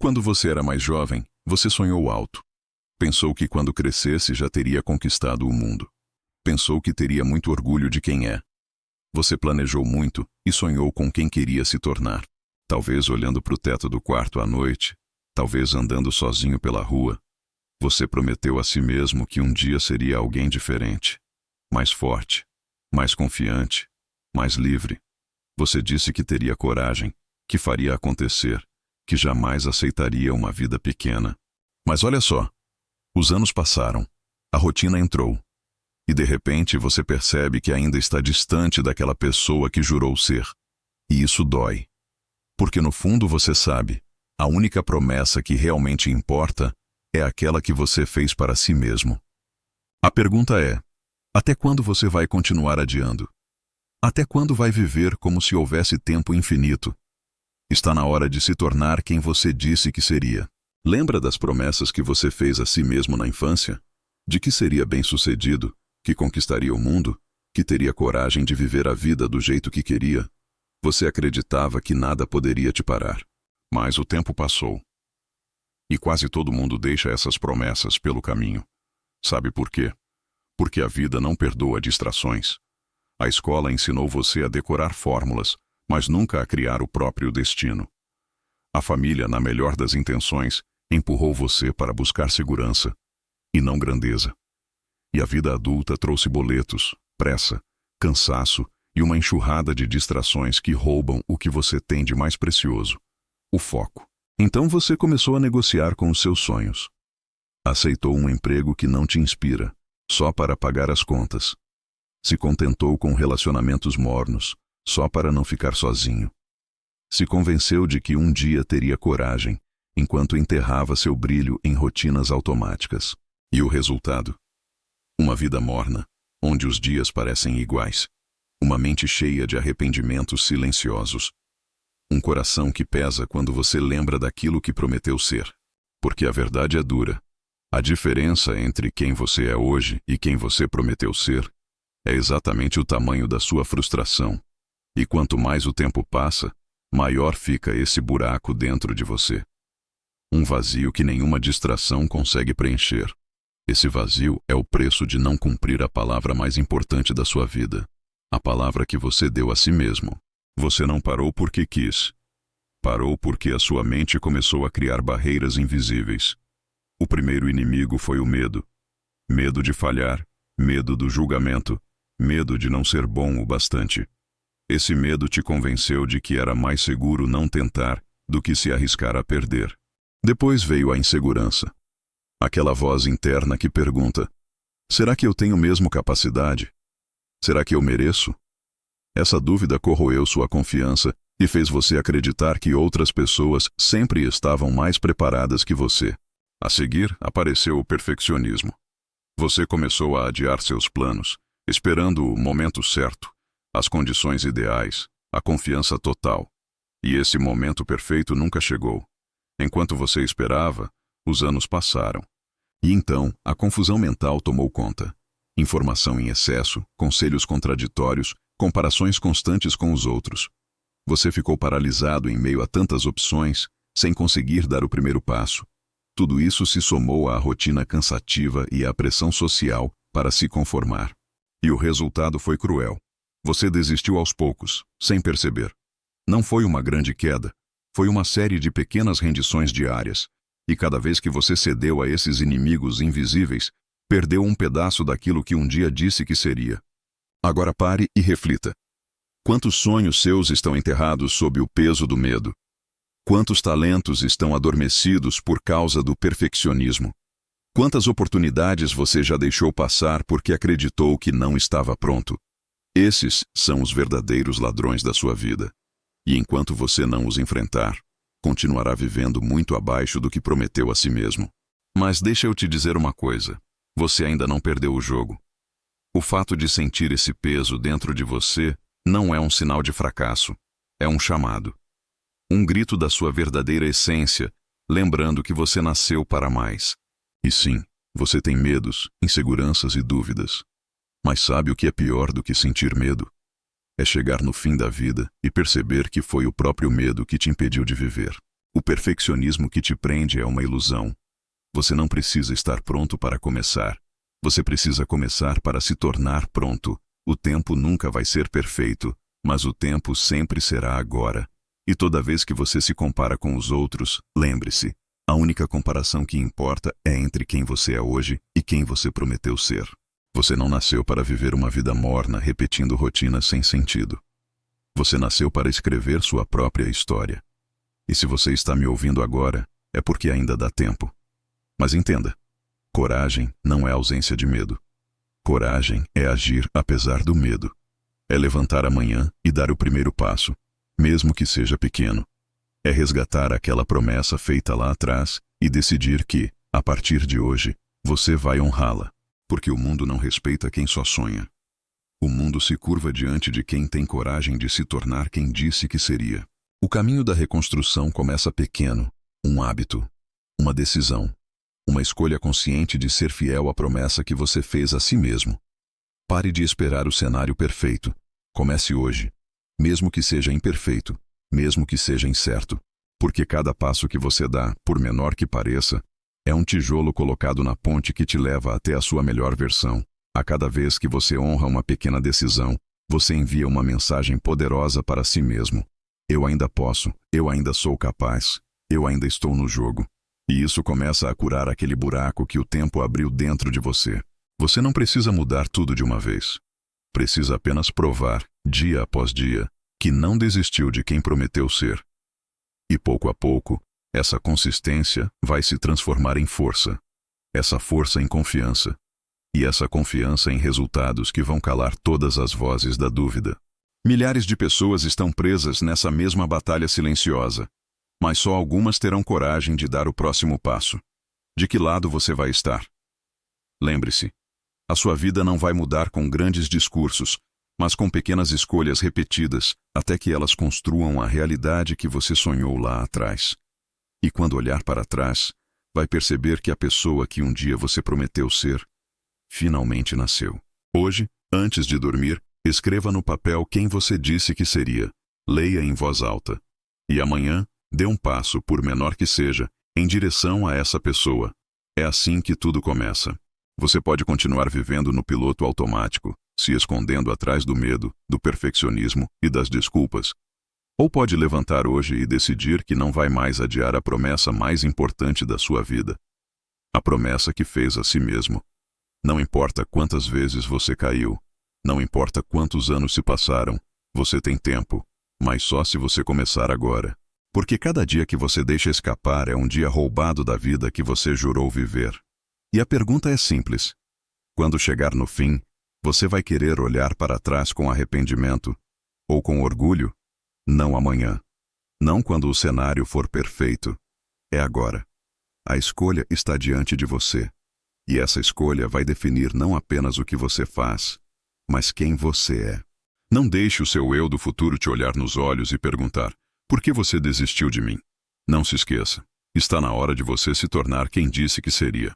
Quando você era mais jovem, você sonhou alto. Pensou que quando crescesse já teria conquistado o mundo. Pensou que teria muito orgulho de quem é. Você planejou muito e sonhou com quem queria se tornar. Talvez olhando para o teto do quarto à noite, talvez andando sozinho pela rua. Você prometeu a si mesmo que um dia seria alguém diferente. Mais forte, mais confiante, mais livre. Você disse que teria coragem, que faria acontecer, que jamais aceitaria uma vida pequena. Mas olha só, os anos passaram, a rotina entrou, e de repente você percebe que ainda está distante daquela pessoa que jurou ser. E isso dói. Porque no fundo você sabe, a única promessa que realmente importa é aquela que você fez para si mesmo. A pergunta é, até quando você vai continuar adiando? Até quando vai viver como se houvesse tempo infinito? Está na hora de se tornar quem você disse que seria. Lembra das promessas que você fez a si mesmo na infância? De que seria bem-sucedido, que conquistaria o mundo, que teria coragem de viver a vida do jeito que queria? Você acreditava que nada poderia te parar. Mas o tempo passou. E quase todo mundo deixa essas promessas pelo caminho. Sabe por quê? Porque a vida não perdoa distrações. A escola ensinou você a decorar fórmulas, mas nunca a criar o próprio destino. A família, na melhor das intenções, empurrou você para buscar segurança, e não grandeza. E a vida adulta trouxe boletos, pressa, cansaço e uma enxurrada de distrações que roubam o que você tem de mais precioso, o foco. Então você começou a negociar com os seus sonhos. Aceitou um emprego que não te inspira, só para pagar as contas. Se contentou com relacionamentos mornos, só para não ficar sozinho. Se convenceu de que um dia teria coragem, enquanto enterrava seu brilho em rotinas automáticas. E o resultado? Uma vida morna, onde os dias parecem iguais. Uma mente cheia de arrependimentos silenciosos. Um coração que pesa quando você lembra daquilo que prometeu ser. Porque a verdade é dura. A diferença entre quem você é hoje e quem você prometeu ser é exatamente o tamanho da sua frustração. E quanto mais o tempo passa, maior fica esse buraco dentro de você. Um vazio que nenhuma distração consegue preencher. Esse vazio é o preço de não cumprir a palavra mais importante da sua vida. A palavra que você deu a si mesmo. Você não parou porque quis. Parou porque a sua mente começou a criar barreiras invisíveis. O primeiro inimigo foi o medo. Medo de falhar, medo do julgamento, medo de não ser bom o bastante. Esse medo te convenceu de que era mais seguro não tentar do que se arriscar a perder. Depois veio a insegurança. Aquela voz interna que pergunta: será que eu tenho mesmo capacidade? Será que eu mereço? Essa dúvida corroeu sua confiança e fez você acreditar que outras pessoas sempre estavam mais preparadas que você. A seguir, apareceu o perfeccionismo. Você começou a adiar seus planos, esperando o momento certo, as condições ideais, a confiança total. E esse momento perfeito nunca chegou. Enquanto você esperava, os anos passaram. E então, a confusão mental tomou conta. Informação em excesso, conselhos contraditórios, comparações constantes com os outros. Você ficou paralisado em meio a tantas opções, sem conseguir dar o primeiro passo. Tudo isso se somou à rotina cansativa e à pressão social para se conformar. E o resultado foi cruel. Você desistiu aos poucos, sem perceber. Não foi uma grande queda, foi uma série de pequenas rendições diárias. E cada vez que você cedeu a esses inimigos invisíveis, perdeu um pedaço daquilo que um dia disse que seria. Agora pare e reflita. Quantos sonhos seus estão enterrados sob o peso do medo? Quantos talentos estão adormecidos por causa do perfeccionismo? Quantas oportunidades você já deixou passar porque acreditou que não estava pronto? Esses são os verdadeiros ladrões da sua vida. E enquanto você não os enfrentar, continuará vivendo muito abaixo do que prometeu a si mesmo. Mas deixa eu te dizer uma coisa. Você ainda não perdeu o jogo. O fato de sentir esse peso dentro de você não é um sinal de fracasso. É um chamado. Um grito da sua verdadeira essência, lembrando que você nasceu para mais. E sim, você tem medos, inseguranças e dúvidas. Mas sabe o que é pior do que sentir medo? É chegar no fim da vida e perceber que foi o próprio medo que te impediu de viver. O perfeccionismo que te prende é uma ilusão. Você não precisa estar pronto para começar. Você precisa começar para se tornar pronto. O tempo nunca vai ser perfeito, mas o tempo sempre será agora. E toda vez que você se compara com os outros, lembre-se, a única comparação que importa é entre quem você é hoje e quem você prometeu ser. Você não nasceu para viver uma vida morna, repetindo rotinas sem sentido. Você nasceu para escrever sua própria história. E se você está me ouvindo agora, é porque ainda dá tempo. Mas entenda, coragem não é ausência de medo. Coragem é agir apesar do medo. É levantar amanhã e dar o primeiro passo, mesmo que seja pequeno. É resgatar aquela promessa feita lá atrás e decidir que, a partir de hoje, você vai honrá-la. Porque o mundo não respeita quem só sonha. O mundo se curva diante de quem tem coragem de se tornar quem disse que seria. O caminho da reconstrução começa pequeno, um hábito, uma decisão, uma escolha consciente de ser fiel à promessa que você fez a si mesmo. Pare de esperar o cenário perfeito. Comece hoje, mesmo que seja imperfeito, mesmo que seja incerto, porque cada passo que você dá, por menor que pareça, é um tijolo colocado na ponte que te leva até a sua melhor versão. A cada vez que você honra uma pequena decisão, você envia uma mensagem poderosa para si mesmo. Eu ainda posso, eu ainda sou capaz, eu ainda estou no jogo. E isso começa a curar aquele buraco que o tempo abriu dentro de você. Você não precisa mudar tudo de uma vez. Precisa apenas provar, dia após dia, que não desistiu de quem prometeu ser. E pouco a pouco, essa consistência vai se transformar em força. Essa força em confiança. E essa confiança em resultados que vão calar todas as vozes da dúvida. Milhares de pessoas estão presas nessa mesma batalha silenciosa. Mas só algumas terão coragem de dar o próximo passo. De que lado você vai estar? Lembre-se, a sua vida não vai mudar com grandes discursos, mas com pequenas escolhas repetidas, até que elas construam a realidade que você sonhou lá atrás. E quando olhar para trás, vai perceber que a pessoa que um dia você prometeu ser, finalmente nasceu. Hoje, antes de dormir, escreva no papel quem você disse que seria. Leia em voz alta. E amanhã, dê um passo, por menor que seja, em direção a essa pessoa. É assim que tudo começa. Você pode continuar vivendo no piloto automático, se escondendo atrás do medo, do perfeccionismo e das desculpas. Ou pode levantar hoje e decidir que não vai mais adiar a promessa mais importante da sua vida. A promessa que fez a si mesmo. Não importa quantas vezes você caiu, não importa quantos anos se passaram, você tem tempo, mas só se você começar agora. Porque cada dia que você deixa escapar é um dia roubado da vida que você jurou viver. E a pergunta é simples. Quando chegar no fim, você vai querer olhar para trás com arrependimento? Ou com orgulho? Não amanhã. Não quando o cenário for perfeito. É agora. A escolha está diante de você. E essa escolha vai definir não apenas o que você faz, mas quem você é. Não deixe o seu eu do futuro te olhar nos olhos e perguntar: por que você desistiu de mim? Não se esqueça. Está na hora de você se tornar quem disse que seria.